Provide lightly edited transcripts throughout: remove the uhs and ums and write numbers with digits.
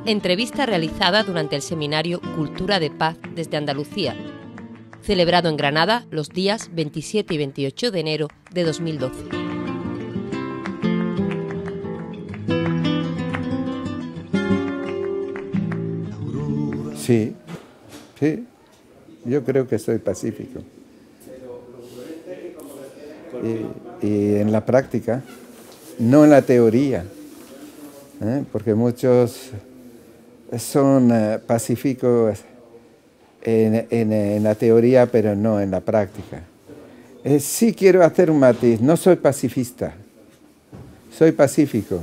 Entrevista realizada durante el seminario Cultura de Paz desde Andalucía, celebrado en Granada los días 27 y 28 de enero de 2012. Sí, yo creo que soy pacífico. Y en la práctica, no en la teoría, porque muchos son pacíficos en la teoría, pero no en la práctica. Sí quiero hacer un matiz, no soy pacifista, soy pacífico.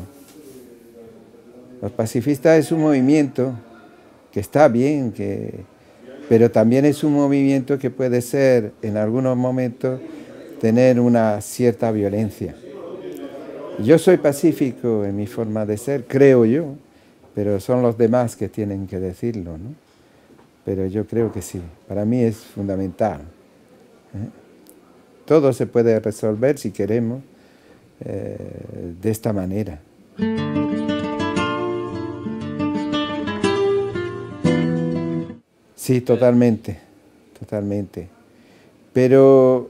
Los pacifistas es un movimiento que está bien, pero también es un movimiento que puede ser, en algunos momentos, tener una cierta violencia. Yo soy pacífico en mi forma de ser, creo yo, pero son los demás que tienen que decirlo, ¿no? Pero yo creo que sí, para mí es fundamental. Todo se puede resolver, si queremos, de esta manera. Sí, totalmente. Pero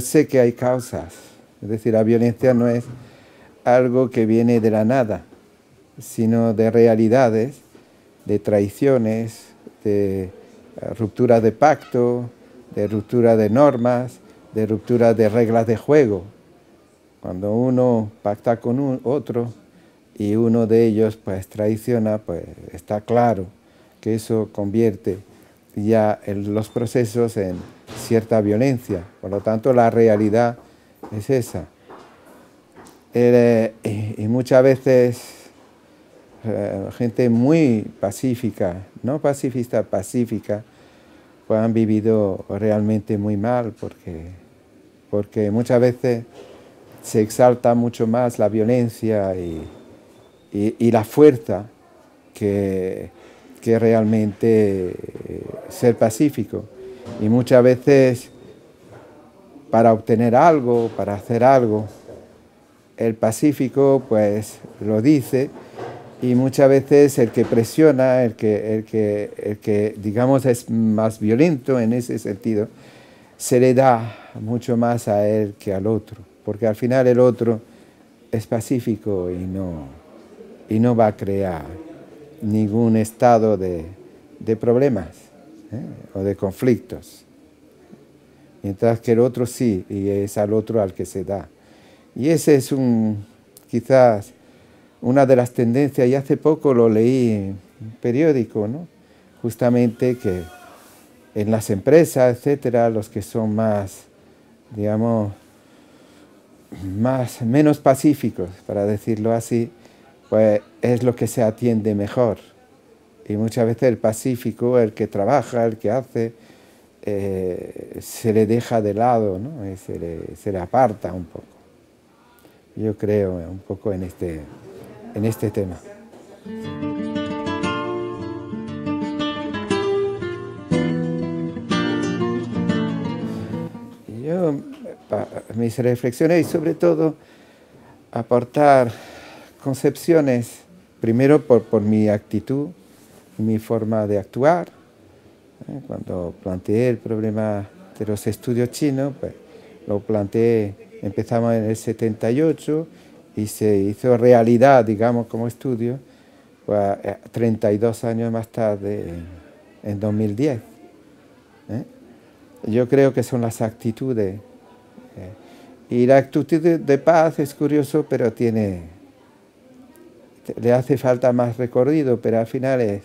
sé que hay causas. Es decir, la violencia no es algo que viene de la nada, sino de realidades, de traiciones, de ruptura de pacto, de ruptura de normas, de ruptura de reglas de juego. Cuando uno pacta con otro y uno de ellos pues traiciona, pues está claro que eso convierte ya los procesos en cierta violencia. Por lo tanto, la realidad es esa. Y muchas veces gente muy pacífica, no pacifista, pacífica, pues han vivido realmente muy mal porque muchas veces se exalta mucho más la violencia y la fuerza que realmente ser pacífico. Y muchas veces para obtener algo, para hacer algo, el pacífico pues lo dice, y muchas veces el que presiona, el que digamos es más violento en ese sentido, se le da mucho más a él que al otro, porque al final el otro es pacífico y no va a crear ningún estado de problemas o de conflictos, mientras que el otro sí, y es al otro al que se da. Y ese es quizás una de las tendencias, y hace poco lo leí en un periódico, ¿no? Justamente que en las empresas, etcétera, los que son más, digamos, menos pacíficos, para decirlo así, pues es lo que se atiende mejor. Y muchas veces el pacífico, el que trabaja, el que hace, se le deja de lado, ¿no? Se le aparta un poco. Yo creo un poco en este tema. Mis reflexiones y sobre todo aportar concepciones, primero por mi actitud, mi forma de actuar. Cuando planteé el problema de los estudios chinos, pues lo planteé, empezamos en el 78 y se hizo realidad, digamos, como estudio, pues 32 años más tarde, en 2010. Yo creo que son las actitudes. Y la actitud de paz es curioso, pero le hace falta más recorrido, pero al final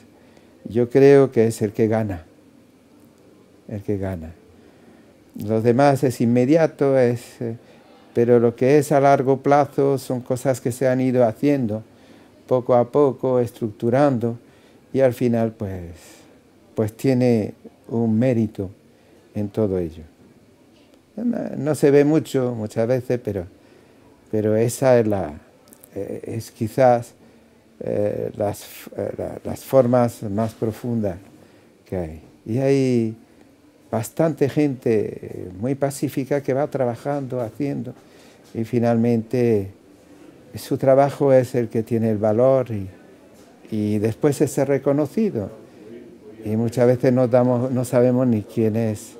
yo creo que es el que gana. Los demás es inmediato, pero lo que es a largo plazo son cosas que se han ido haciendo poco a poco, estructurando, y al final pues tiene un mérito en todo ello. No se ve muchas veces, pero esa es quizás las formas más profundas que hay. Y hay bastante gente muy pacífica que va trabajando, haciendo, y finalmente su trabajo es el que tiene el valor y después es ser reconocido. Y muchas veces no sabemos ni quién es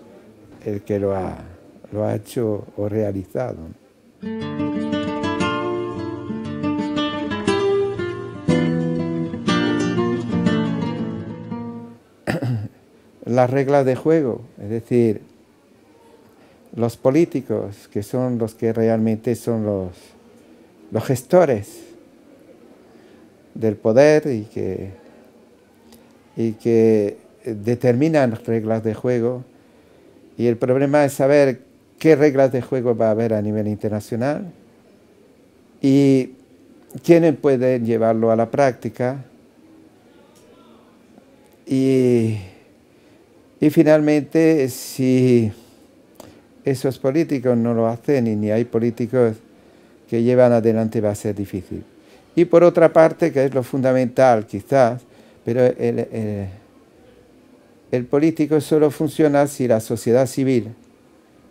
el que lo ha hecho o realizado. Las reglas de juego, es decir, los políticos, que son los que realmente son los gestores del poder y que determinan reglas de juego. Y el problema es saber qué reglas de juego va a haber a nivel internacional y quiénes pueden llevarlo a la práctica. Y finalmente, si esos políticos no lo hacen y ni hay políticos que llevan adelante, va a ser difícil. Y por otra parte, que es lo fundamental quizás, pero el político solo funciona si la sociedad civil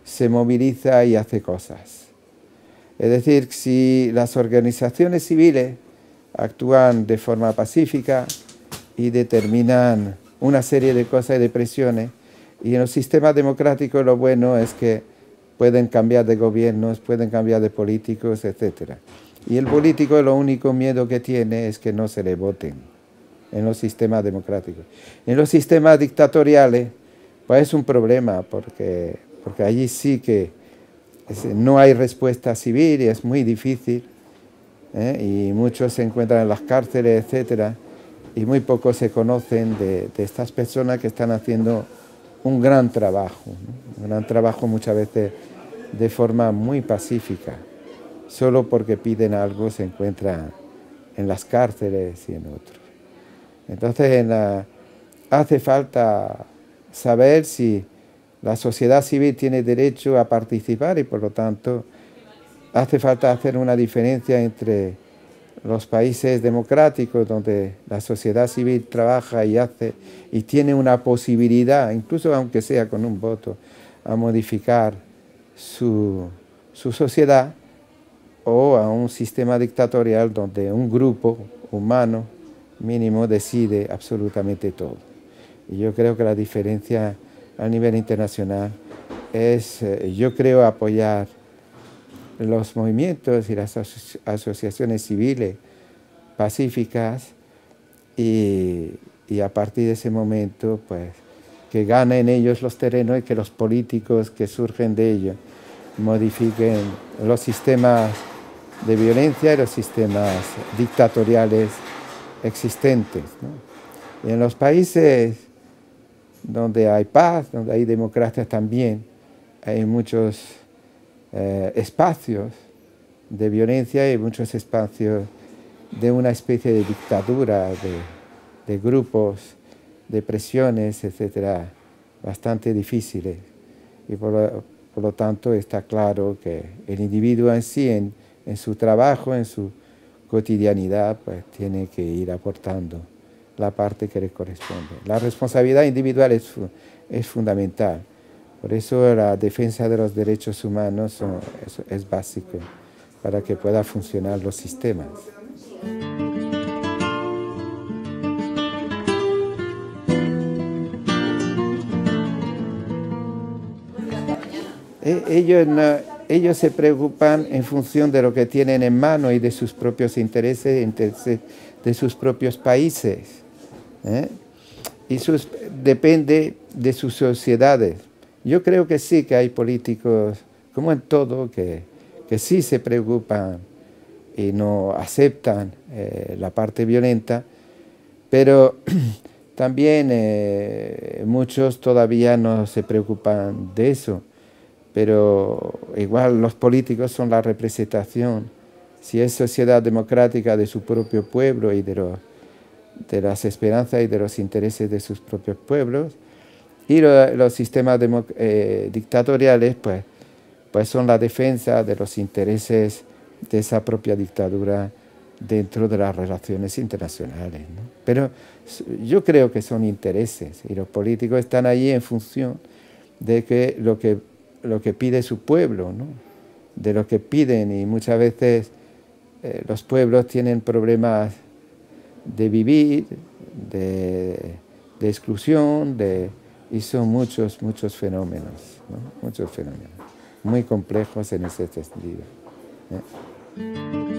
se moviliza y hace cosas. Es decir, si las organizaciones civiles actúan de forma pacífica y determinan una serie de cosas y de presiones, y en los sistemas democráticos lo bueno es que pueden cambiar de gobiernos, pueden cambiar de políticos, etc. Y el político lo único miedo que tiene es que no se le voten en los sistemas democráticos. En los sistemas dictatoriales, pues es un problema, porque allí sí que no hay respuesta civil y es muy difícil, y muchos se encuentran en las cárceles, etc. Y muy pocos se conocen de estas personas que están haciendo un gran trabajo, ¿no? Un gran trabajo muchas veces de forma muy pacífica. Solo porque piden algo se encuentran en las cárceles y en otros. Entonces hace falta saber si la sociedad civil tiene derecho a participar y por lo tanto hace falta hacer una diferencia entre los países democráticos donde la sociedad civil trabaja y hace y tiene una posibilidad, incluso aunque sea con un voto, a modificar su sociedad, o a un sistema dictatorial donde un grupo humano mínimo decide absolutamente todo. Y yo creo que la diferencia a nivel internacional es, yo creo, apoyar los movimientos y las asociaciones civiles pacíficas y a partir de ese momento, pues, que ganen ellos los terrenos y que los políticos que surgen de ellos modifiquen los sistemas de violencia y los sistemas dictatoriales existentes, ¿no? Y en los países donde hay paz, donde hay democracia también, hay muchos espacios de violencia y muchos espacios de una especie de dictadura, de grupos, de presiones, etcétera, bastante difíciles. Y por lo tanto está claro que el individuo en sí, en su trabajo, en su cotidianidad, pues tiene que ir aportando la parte que le corresponde. La responsabilidad individual es fundamental. Por eso la defensa de los derechos humanos es básico para que puedan funcionar los sistemas. Ellos se preocupan en función de lo que tienen en mano y de sus propios intereses, de sus propios países, y depende de sus sociedades. Yo creo que sí que hay políticos, como en todo, que sí se preocupan y no aceptan la parte violenta, pero también muchos todavía no se preocupan de eso. Pero igual los políticos son la representación, si es sociedad democrática, de su propio pueblo y de las esperanzas y de los intereses de sus propios pueblos. Y los sistemas dictatoriales pues son la defensa de los intereses de esa propia dictadura dentro de las relaciones internacionales, ¿no? Pero yo creo que son intereses y los políticos están allí en función de que lo que pide su pueblo, ¿no? De lo que piden, y muchas veces los pueblos tienen problemas de vivir, de exclusión, y son muchos fenómenos, ¿no? Muchos fenómenos, muy complejos en ese sentido, ¿eh?